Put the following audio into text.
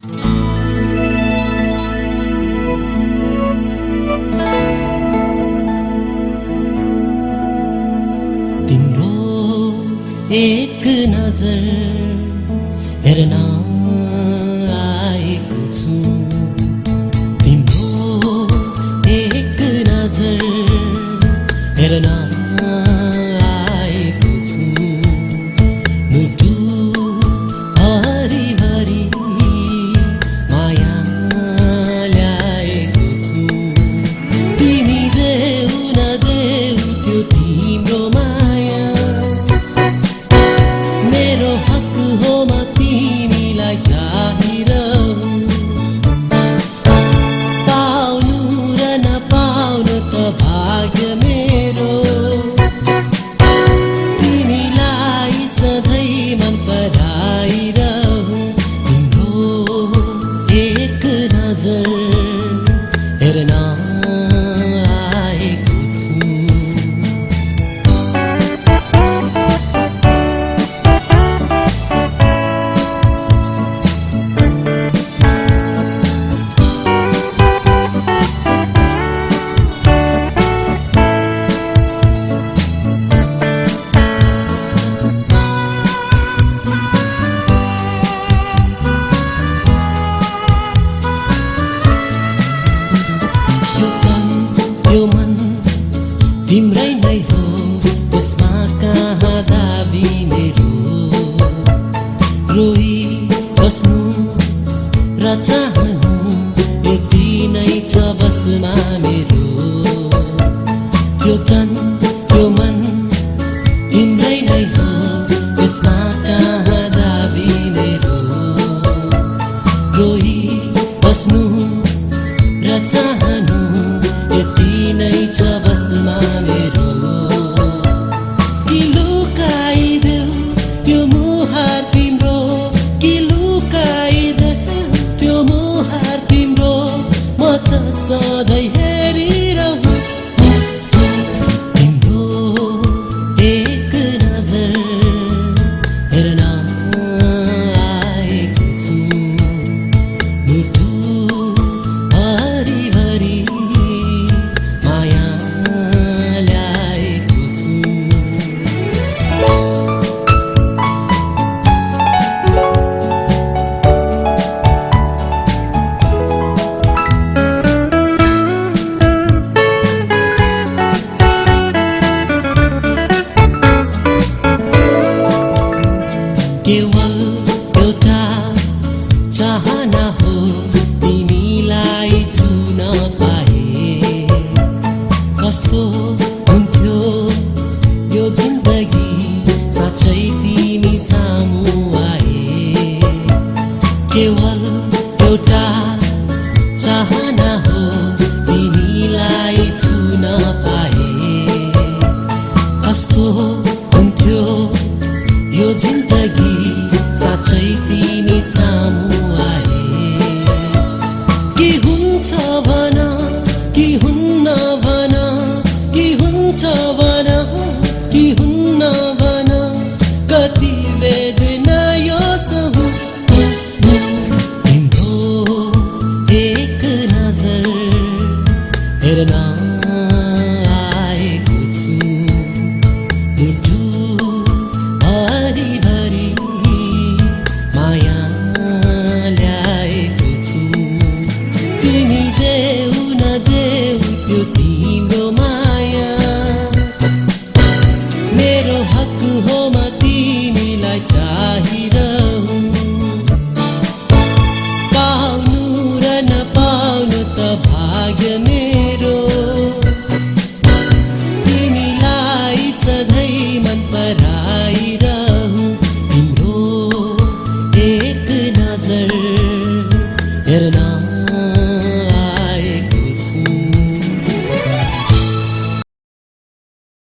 तिम्रो एक नजर हेर्न आएको छु तिम्रो एक नजर हेर्न आएको छु मुटु हरिभरि माया ल्याएको छु तिमी देऊ नदेऊ त्यो तिम्रो माया मेरो हक हो म तिमीलाई चाहिरहु पाउनु र नपाउनु त भाग्य मेरो तिमीलाई सधैँ मन पराइरहु तिम्रो एक नजर हेर्न आएको छु यो मन तिम्रै नै हो त्यसमा कहाँ दाबी मेरो रोई बस्नु र चाहनु यति नै छ बसमा मेरो यो तन यो मन तिम्रै नै हो त्यसमा कहाँ दाबी मेरो रोई बस्नु र चाहनु यति नै छ बसमा मेरो कि लुकाइदेऊ त्यो मुहार तिम्रो कि लुकाइदेऊ त्यो मुहार तिम्रो म त सधैँ हेरिरहु तिम्रो एक नजर हेर्न आएको छु मुटु हरिभरि माया ल्याएको छु केवल एउटा चाहना हो तिमीलाई छुन पाए कस्तो हुन्थ्यो यो जिन्दगी साँच्चै तिमी सामु आए केवल